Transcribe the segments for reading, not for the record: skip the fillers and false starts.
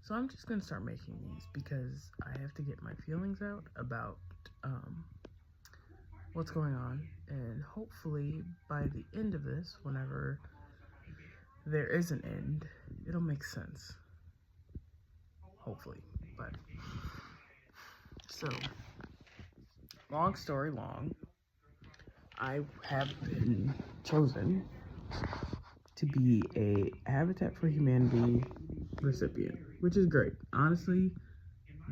So I'm just going to start making these because I have to get my feelings out about what's going on. And hopefully by the end of this, whenever there is an end, it'll make sense. Hopefully. But so, long story long, I have been chosen to be a Habitat for Humanity recipient, which is great. Honestly,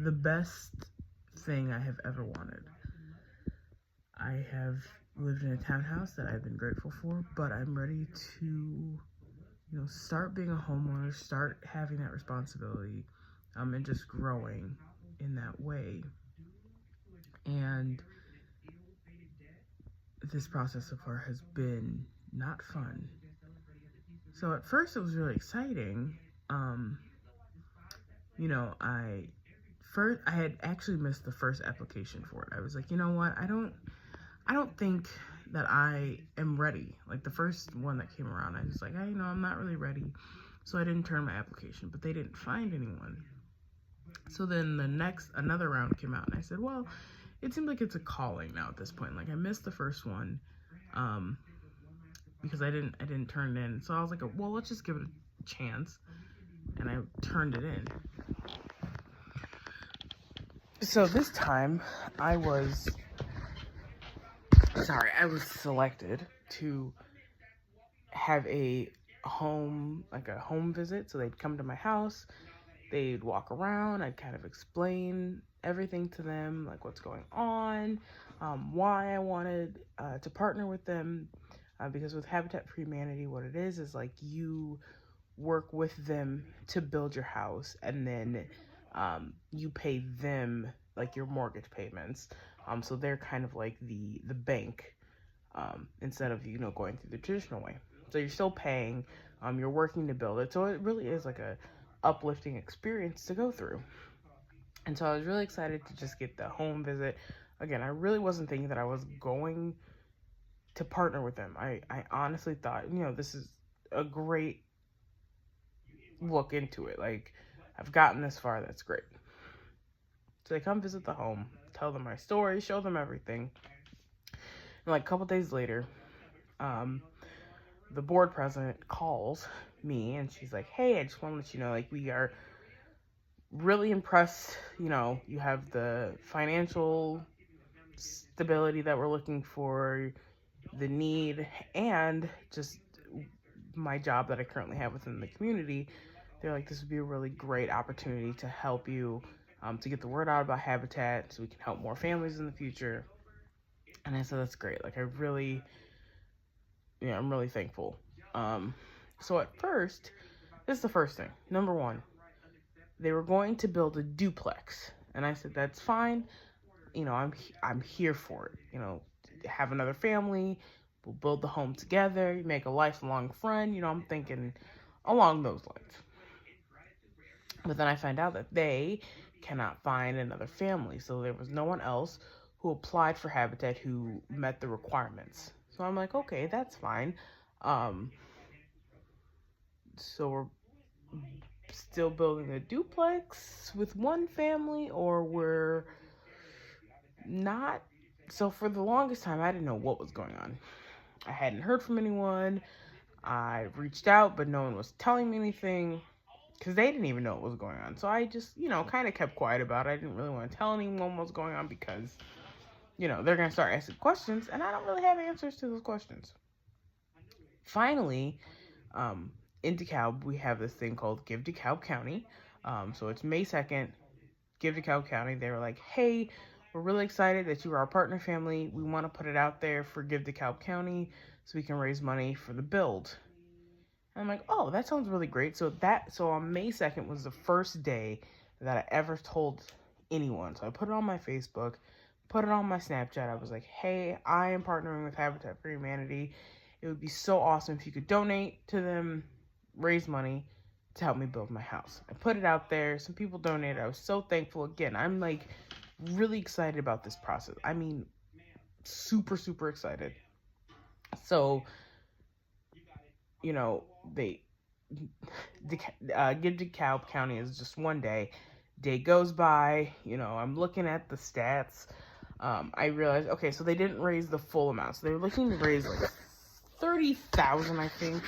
the best thing I have ever wanted. I have lived in a townhouse that I've been grateful for, but I'm ready to, start being a homeowner, start having that responsibility, and just growing in that way. And this process so far has been not fun. So at first it was really exciting. I had actually missed the first application for it. I was like, you know what? I don't think that I am ready. Like the first one that came around, I was like, I'm not really ready. So I didn't turn my application, but they didn't find anyone. So then another round came out and I said, well, it seems like it's a calling now at this point. Like I missed the first one, because I didn't turn it in. So I was like, well, let's just give it a chance. And I turned it in. So this time I was selected to have a home visit. So they'd come to my house, they'd walk around, I'd kind of explain everything to them, like what's going on, why I wanted to partner with them, because with Habitat for Humanity, what it is like you work with them to build your house, and then you pay them like your mortgage payments. So they're kind of like the bank, instead of going through the traditional way. So you're still paying, you're working to build it. So it really is like a uplifting experience to go through. And so I was really excited to just get the home visit. Again, I really wasn't thinking that I was going to partner with them. I honestly thought, this is a great look into it. Like, I've gotten this far, that's great. So they come visit the home, tell them my story, show them everything. And like a couple days later, the board president calls me and she's like, hey, I just want to let you know, like, we are really impressed. You have the financial stability that we're looking for, the need, and just my job that I currently have within the community. They're like, this would be a really great opportunity to help you, to get the word out about Habitat so we can help more families in the future. And I said, that's great. Like, I'm really thankful. So at first, this is the first thing. Number one, they were going to build a duplex. And I said, that's fine. I'm here for it. Have another family. We'll build the home together. Make a lifelong friend. I'm thinking along those lines. But then I find out that they cannot find another family. So there was no one else who applied for Habitat who met the requirements. So I'm like, okay, that's fine. So we're still building a duplex with one family, or we're not. So for the longest time, I didn't know what was going on. I hadn't heard from anyone. I reached out, but no one was telling me anything because they didn't even know what was going on. So I just, kind of kept quiet about it. I didn't really want to tell anyone what was going on because, they're going to start asking questions, and I don't really have answers to those questions. Finally, in DeKalb, we have this thing called Give DeKalb County. So it's May 2nd, Give DeKalb County. They were like, hey, we're really excited that you are our partner family. We want to put it out there for Give DeKalb County so we can raise money for the build. And I'm like, oh, that sounds really great. So on May 2nd was the first day that I ever told anyone. So I put it on my Facebook, put it on my Snapchat. I was like, hey, I am partnering with Habitat for Humanity. It would be so awesome if you could donate to them, raise money to help me build my house. I put it out there. Some people donated. I was so thankful. Again, I'm like really excited about this process. I mean, super, super excited. So, they give DeKalb County as just one day. Day goes by, I'm looking at the stats. I realized, okay, so they didn't raise the full amount. So they were looking to raise like 30,000, I think,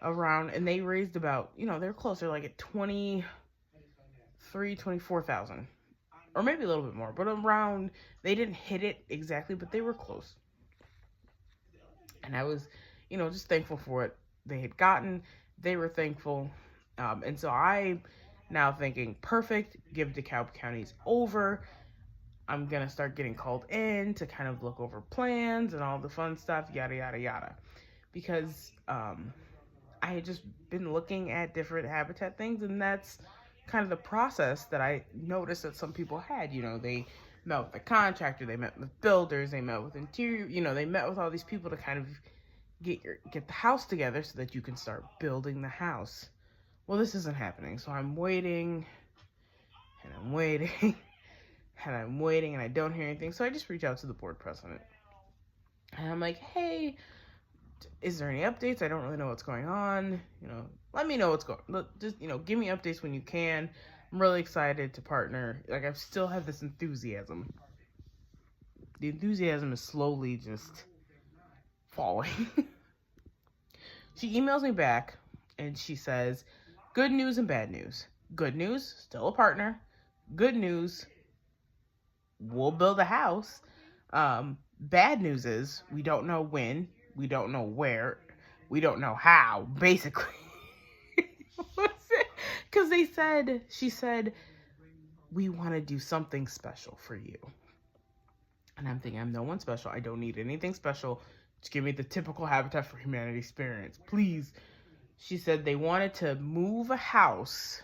around, and they raised about, they're closer, like at 24,000, or maybe a little bit more, but around, they didn't hit it exactly, but they were close. And I was, just thankful for what they had gotten. They were thankful. And so I now thinking, perfect, give DeKalb County's over. I'm going to start getting called in to kind of look over plans and all the fun stuff, yada, yada, yada. Because I had just been looking at different habitat things, and that's kind of the process that I noticed that some people had. They met with the contractor, they met with builders, they met with interior, they met with all these people to kind of get the house together so that you can start building the house. Well, this isn't happening, so I'm waiting, and I'm waiting, and I'm waiting, and I don't hear anything. So I just reach out to the board president, and I'm like, hey, is there any updates? I don't really know what's going on. Let me know what's going on. Just, give me updates when you can. I'm really excited to partner. Like, I still have this enthusiasm. The enthusiasm is slowly just falling. She emails me back, and she says, good news and bad news. Good news, still a partner. Good news, we'll build a house. Bad news is we don't know when, we don't know where, we don't know how, basically. Because she said, we want to do something special for you. And I'm thinking, I'm no one special. I don't need anything special. Just give me the typical Habitat for Humanity experience, please. She said they wanted to move a house,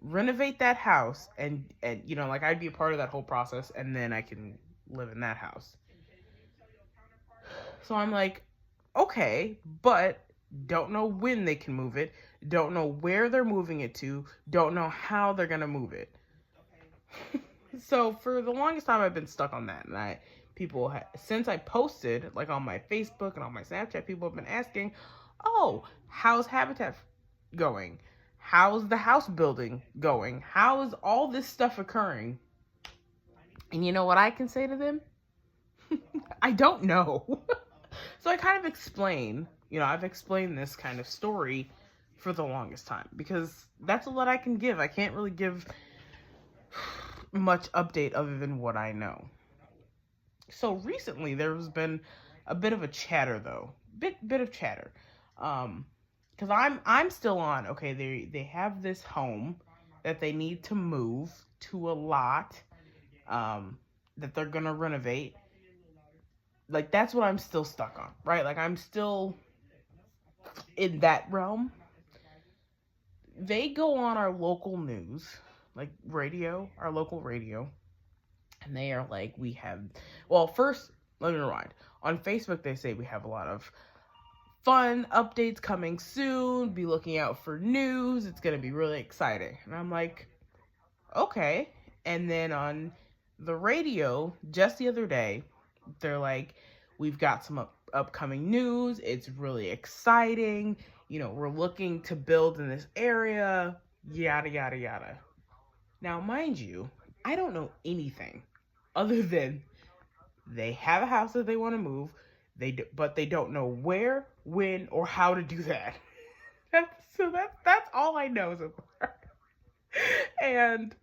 renovate that house, and like I'd be a part of that whole process, and then I can live in that house. So I'm like, okay, but don't know when they can move it, don't know where they're moving it to, don't know how they're gonna move it. So for the longest time, I've been stuck on that, and since I posted, like on my Facebook and on my Snapchat, people have been asking, oh, how's Habitat going? How's the house building going? How is all this stuff occurring? And you know what I can say to them? I don't know. So I kind of explain, I've explained this kind of story for the longest time, because that's all that I can give. I can't really give much update other than what I know. So recently there's been a bit of a chatter, though. Bit of chatter. Because I'm still on, okay, they have this home that they need to move to a lot that they're gonna renovate. Like, that's what I'm still stuck on, right? Like, I'm still in that realm. They go on our local news, like our local radio, and they are like, first, let me rewind. On Facebook, they say we have a lot of fun updates coming soon. Be looking out for news. It's going to be really exciting. And I'm like, okay. And then on the radio, just the other day, they're like, we've got some upcoming news. It's really exciting. We're looking to build in this area, yada, yada, yada. Now, mind you, I don't know anything other than they have a house that they want to move, but they don't know where, when, or how to do that. That's all I know so far. And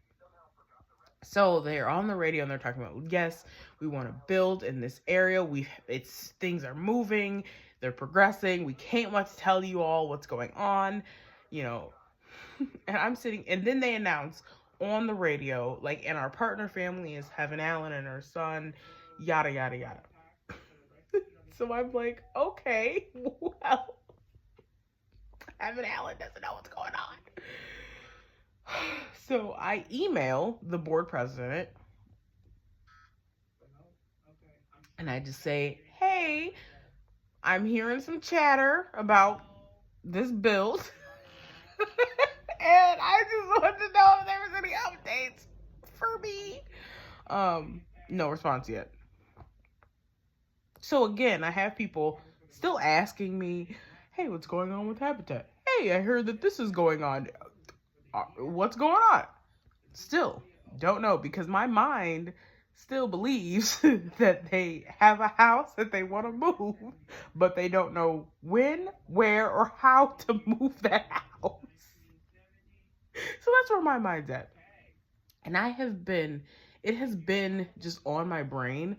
so they're on the radio and they're talking about, yes, we want to build in this area. Things are moving, they're progressing. We can't wait to tell you all what's going on, And I'm sitting, and then they announce on the radio, like, and our partner family is Heaven Allen and her son, yada, yada, yada. So I'm like, okay, well, Heaven Allen doesn't know what's going on. So I email the board president, and I just say, hey, I'm hearing some chatter about this build. And I just wanted to know if there was any updates for me. No response yet. So again, I have people still asking me, Hey, what's going on with Habitat? Hey, I heard that this is going on. What's going on? Still, don't know, because my mind still believes that they have a house that they want to move, but they don't know when, where, or how to move that house. So that's where my mind's at. And it has been just on my brain.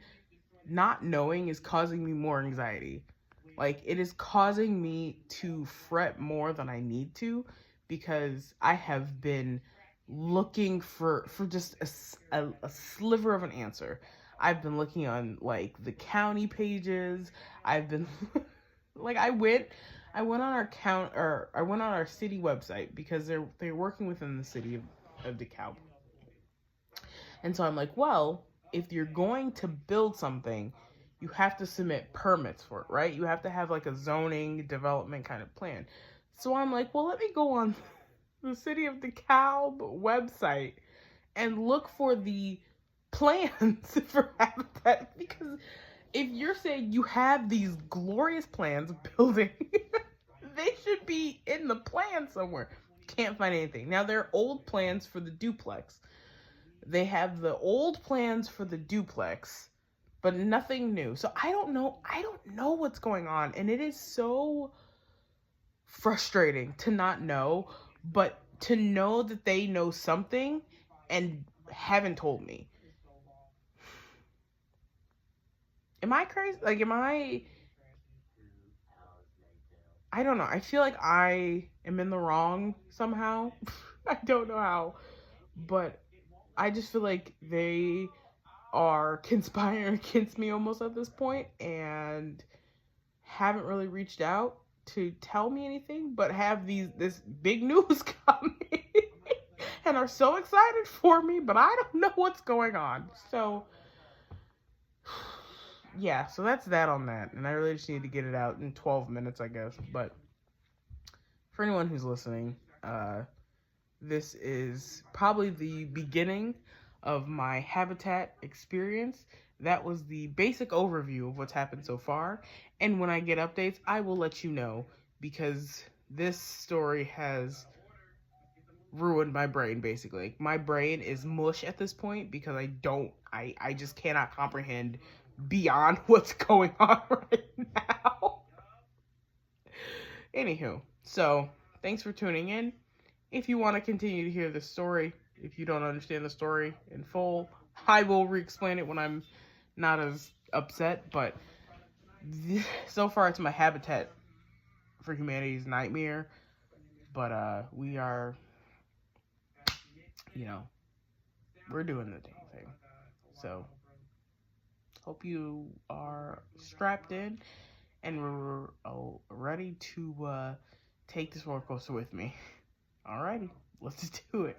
Not knowing is causing me more anxiety. Like, it is causing me to fret more than I need to, because I have been looking for just a sliver of an answer. I've been looking on like the county pages. I've been like I went on I went on our city website, because they're working within the city of DeKalb. And so I'm like, well, if you're going to build something, you have to submit permits for it, right? You have to have like a zoning development kind of plan. So I'm like, well, let me go on the City of DeKalb website and look for the plans for Habitat, because if you're saying you have these glorious plans of building, they should be in the plan somewhere. Can't find anything. Now, there are old plans for the duplex. They have the old plans for the duplex, but nothing new. So I don't know what's going on, and it is so frustrating to not know, but to know that they know something and haven't told me. Am I crazy? Like, I don't know. I feel like I am in the wrong somehow. I don't know how, but I just feel like they are conspiring against me almost at this point, and haven't really reached out to tell me anything, but have this big news coming and are so excited for me, but I don't know what's going on. So yeah, so that's that on that. And I really just need to get it out in 12 minutes, I guess. But for anyone who's listening, this is probably the beginning of my Habitat experience. That was the basic overview of what's happened so far. And when I get updates, I will let you know, because this story has ruined my brain, basically. My brain is mush at this point, because I just cannot comprehend beyond what's going on right now. Anywho, so thanks for tuning in. If you want to continue to hear the story, if you don't understand the story in full, I will re-explain it when I'm not as upset. But so far, it's my Habitat for Humanity's nightmare. But we are, we're doing the dang thing. So hope you are strapped in and we're ready to take this roller coaster with me. Alrighty, let's do it.